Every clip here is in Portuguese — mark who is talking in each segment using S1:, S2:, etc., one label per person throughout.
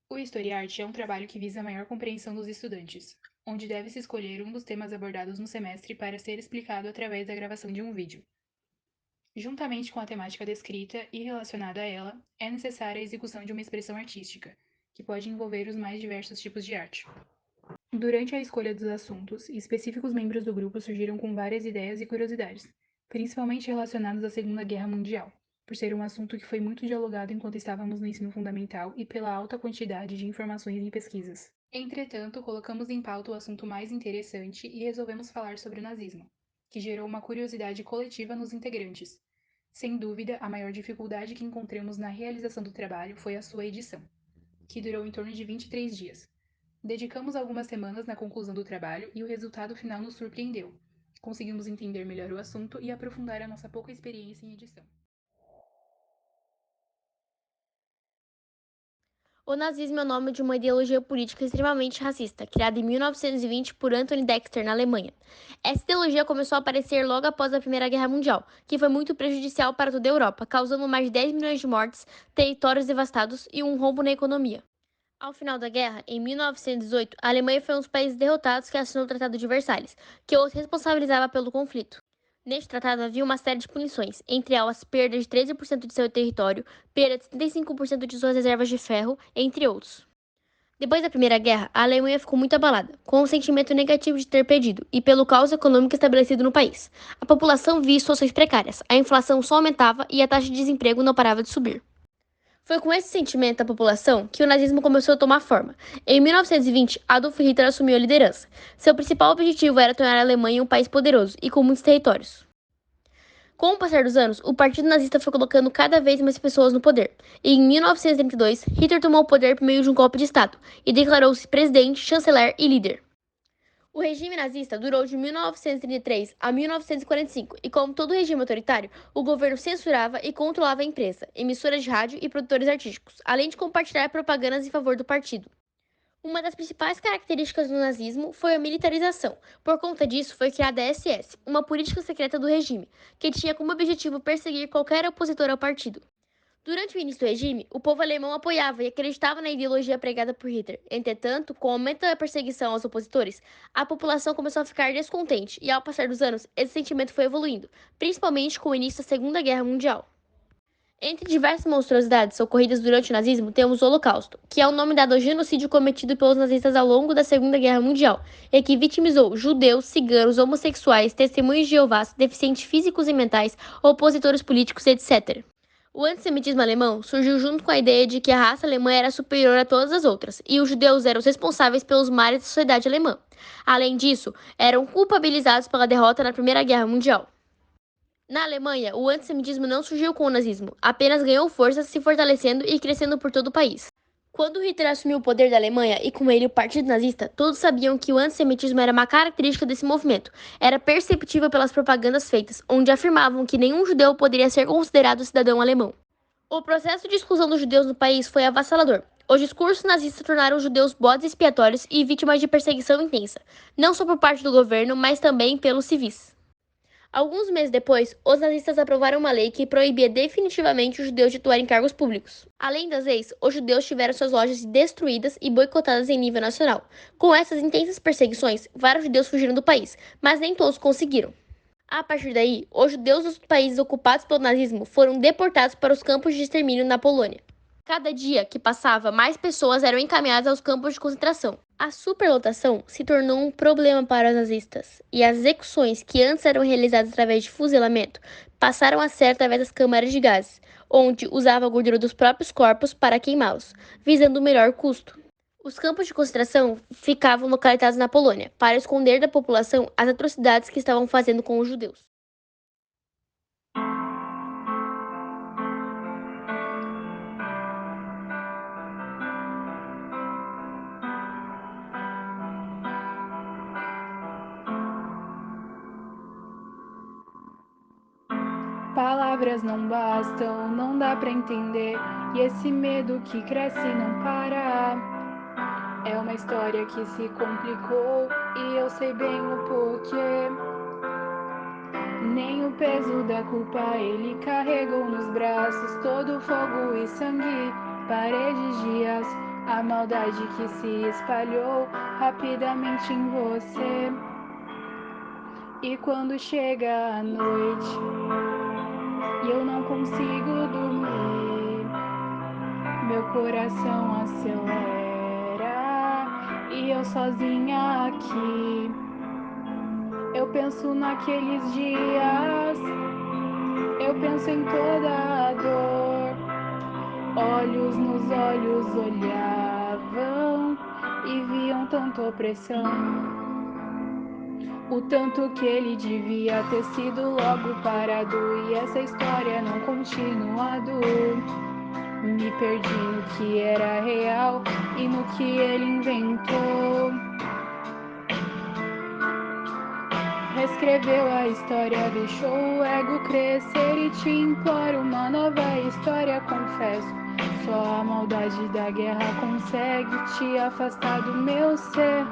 S1: O Historiarte é um trabalho que visa a maior compreensão dos estudantes, onde deve-se escolher um dos temas abordados no semestre para ser explicado através da gravação de um vídeo. Juntamente com a temática descrita e relacionada a ela, é necessária a execução de uma expressão artística, que pode envolver os mais diversos tipos de arte. Durante a escolha dos assuntos, específicos membros do grupo surgiram com várias ideias e curiosidades, principalmente relacionadas à Segunda Guerra Mundial, por ser um assunto que foi muito dialogado enquanto estávamos no ensino fundamental e pela alta quantidade de informações em pesquisas. Entretanto, colocamos em pauta o assunto mais interessante e resolvemos falar sobre o nazismo, que gerou uma curiosidade coletiva nos integrantes. Sem dúvida, a maior dificuldade que encontramos na realização do trabalho foi a sua edição, que durou em torno de 23 dias. Dedicamos algumas semanas na conclusão do trabalho e o resultado final nos surpreendeu. Conseguimos entender melhor o assunto e aprofundar a nossa pouca experiência em edição.
S2: O nazismo é o nome de uma ideologia política extremamente racista, criada em 1920 por Anthony Dexter, na Alemanha. Essa ideologia começou a aparecer logo após a Primeira Guerra Mundial, que foi muito prejudicial para toda a Europa, causando mais de 10 milhões de mortes, territórios devastados e um rombo na economia. Ao final da guerra, em 1918, a Alemanha foi um dos países derrotados que assinou o Tratado de Versalhes, que os responsabilizava pelo conflito. Neste tratado havia uma série de punições, entre elas perda de 13% de seu território, perda de 75% de suas reservas de ferro, entre outros. Depois da Primeira Guerra, a Alemanha ficou muito abalada, com o sentimento negativo de ter perdido e pelo caos econômico estabelecido no país. A população via situações precárias, a inflação só aumentava e a taxa de desemprego não parava de subir. Foi com esse sentimento da população que o nazismo começou a tomar forma. Em 1920, Adolf Hitler assumiu a liderança. Seu principal objetivo era tornar a Alemanha um país poderoso e com muitos territórios. Com o passar dos anos, o Partido Nazista foi colocando cada vez mais pessoas no poder. E em 1932, Hitler tomou o poder por meio de um golpe de Estado e declarou-se presidente, chanceler e líder. O regime nazista durou de 1933 a 1945 e, como todo regime autoritário, o governo censurava e controlava a imprensa, emissoras de rádio e produtores artísticos, além de compartilhar propagandas em favor do partido. Uma das principais características do nazismo foi a militarização. Por conta disso, foi criada a SS, uma política secreta do regime, que tinha como objetivo perseguir qualquer opositor ao partido. Durante o início do regime, o povo alemão apoiava e acreditava na ideologia pregada por Hitler. Entretanto, com o aumento da perseguição aos opositores, a população começou a ficar descontente e, ao passar dos anos, esse sentimento foi evoluindo, principalmente com o início da Segunda Guerra Mundial. Entre diversas monstruosidades ocorridas durante o nazismo, temos o Holocausto, que é o nome dado ao genocídio cometido pelos nazistas ao longo da Segunda Guerra Mundial, e que vitimizou judeus, ciganos, homossexuais, testemunhas de Jeová, deficientes físicos e mentais, opositores políticos, etc. O antissemitismo alemão surgiu junto com a ideia de que a raça alemã era superior a todas as outras, e os judeus eram os responsáveis pelos males da sociedade alemã. Além disso, eram culpabilizados pela derrota na Primeira Guerra Mundial. Na Alemanha, o antissemitismo não surgiu com o nazismo, apenas ganhou força, se fortalecendo e crescendo por todo o país. Quando Hitler assumiu o poder da Alemanha e com ele o Partido Nazista, todos sabiam que o antissemitismo era uma característica desse movimento. Era perceptível pelas propagandas feitas, onde afirmavam que nenhum judeu poderia ser considerado cidadão alemão. O processo de exclusão dos judeus no país foi avassalador. Os discursos nazistas tornaram os judeus bodes expiatórios e vítimas de perseguição intensa, não só por parte do governo, mas também pelos civis. Alguns meses depois, os nazistas aprovaram uma lei que proibia definitivamente os judeus de atuar em cargos públicos. Além das leis, os judeus tiveram suas lojas destruídas e boicotadas em nível nacional. Com essas intensas perseguições, vários judeus fugiram do país, mas nem todos conseguiram. A partir daí, os judeus dos países ocupados pelo nazismo foram deportados para os campos de extermínio na Polônia. Cada dia que passava, mais pessoas eram encaminhadas aos campos de concentração. A superlotação se tornou um problema para os nazistas, e as execuções, que antes eram realizadas através de fuzilamento, passaram a ser através das câmaras de gases, onde usava a gordura dos próprios corpos para queimá-los, visando o melhor custo. Os campos de concentração ficavam localizados na Polônia, para esconder da população as atrocidades que estavam fazendo com os judeus.
S1: Palavras não bastam, não dá pra entender. E esse medo que cresce e não para. É uma história que se complicou e eu sei bem o porquê. Nem o peso da culpa ele carregou nos braços, todo fogo e sangue, paredes de aço, a maldade que se espalhou rapidamente em você. E quando chega a noite e eu não consigo dormir, meu coração acelera e eu sozinha aqui. Eu penso naqueles dias, eu penso em toda a dor. Olhos nos olhos olhavam e viam tanta opressão. O tanto que ele devia ter sido logo parado e essa história não continuado. Me perdi no que era real e no que ele inventou. Reescreveu a história, deixou o ego crescer e te imploro uma nova história, confesso. Só a maldade da guerra consegue te afastar do meu ser.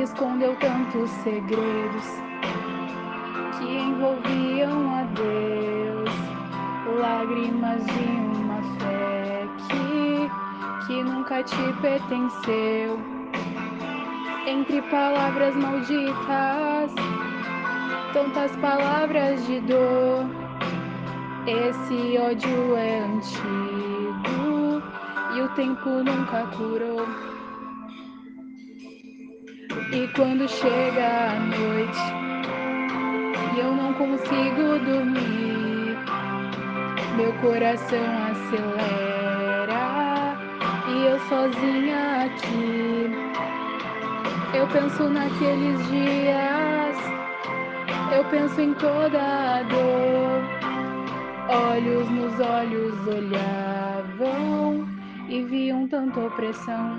S1: Escondeu tantos segredos que envolviam a Deus, lágrimas de uma fé que nunca te pertenceu. Entre palavras malditas, tantas palavras de dor, esse ódio é antigo e o tempo nunca curou. E quando chega a noite e eu não consigo dormir, meu coração acelera e eu sozinha aqui. Eu penso naqueles dias, eu penso em toda a dor. Olhos nos olhos olhavam e viam tanta opressão.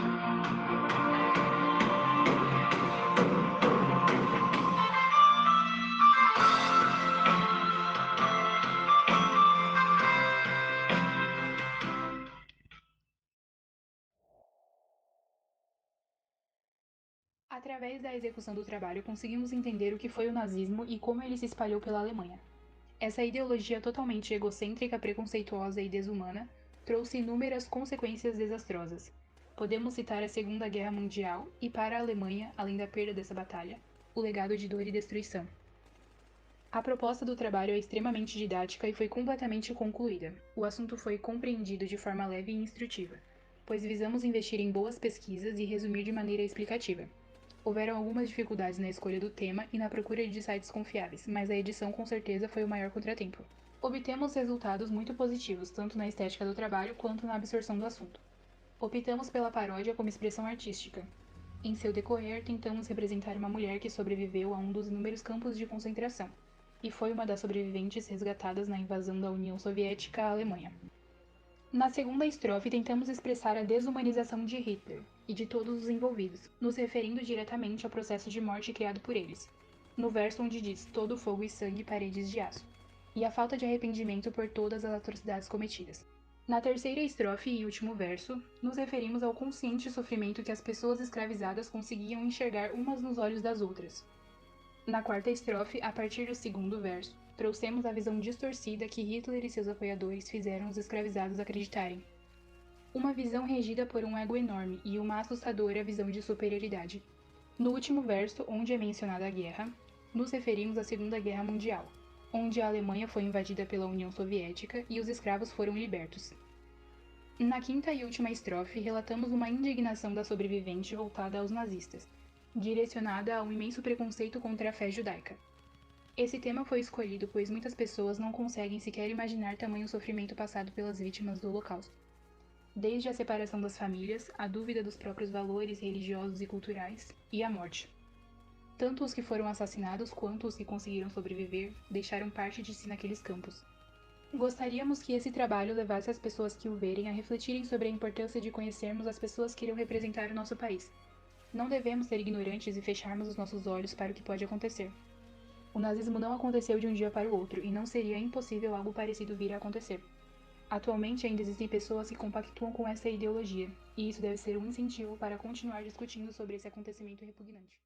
S1: Através da execução do trabalho, conseguimos entender o que foi o nazismo e como ele se espalhou pela Alemanha. Essa ideologia totalmente egocêntrica, preconceituosa e desumana trouxe inúmeras consequências desastrosas. Podemos citar a Segunda Guerra Mundial e, para a Alemanha, além da perda dessa batalha, o legado de dor e destruição. A proposta do trabalho é extremamente didática e foi completamente concluída. O assunto foi compreendido de forma leve e instrutiva, pois visamos investir em boas pesquisas e resumir de maneira explicativa. Houveram algumas dificuldades na escolha do tema e na procura de sites confiáveis, mas a edição com certeza foi o maior contratempo. Obtemos resultados muito positivos, tanto na estética do trabalho quanto na absorção do assunto. Optamos pela paródia como expressão artística. Em seu decorrer, tentamos representar uma mulher que sobreviveu a um dos inúmeros campos de concentração, e foi uma das sobreviventes resgatadas na invasão da União Soviética à Alemanha. Na segunda estrofe, tentamos expressar a desumanização de Hitler e de todos os envolvidos, nos referindo diretamente ao processo de morte criado por eles, no verso onde diz todo fogo e sangue paredes de aço, e a falta de arrependimento por todas as atrocidades cometidas. Na terceira estrofe e último verso, nos referimos ao consciente sofrimento que as pessoas escravizadas conseguiam enxergar umas nos olhos das outras. Na quarta estrofe, a partir do segundo verso, trouxemos a visão distorcida que Hitler e seus apoiadores fizeram os escravizados acreditarem. Uma visão regida por um ego enorme e uma assustadora visão de superioridade. No último verso, onde é mencionada a guerra, nos referimos à Segunda Guerra Mundial, onde a Alemanha foi invadida pela União Soviética e os escravos foram libertos. Na quinta e última estrofe, relatamos uma indignação da sobrevivente voltada aos nazistas, direcionada a um imenso preconceito contra a fé judaica. Esse tema foi escolhido pois muitas pessoas não conseguem sequer imaginar tamanho sofrimento passado pelas vítimas do Holocausto. Desde a separação das famílias, a dúvida dos próprios valores religiosos e culturais, e a morte. Tanto os que foram assassinados quanto os que conseguiram sobreviver deixaram parte de si naqueles campos. Gostaríamos que esse trabalho levasse as pessoas que o verem a refletirem sobre a importância de conhecermos as pessoas que irão representar o nosso país. Não devemos ser ignorantes e fecharmos os nossos olhos para o que pode acontecer. O nazismo não aconteceu de um dia para o outro e não seria impossível algo parecido vir a acontecer. Atualmente ainda existem pessoas que compactuam com essa ideologia, e isso deve ser um incentivo para continuar discutindo sobre esse acontecimento repugnante.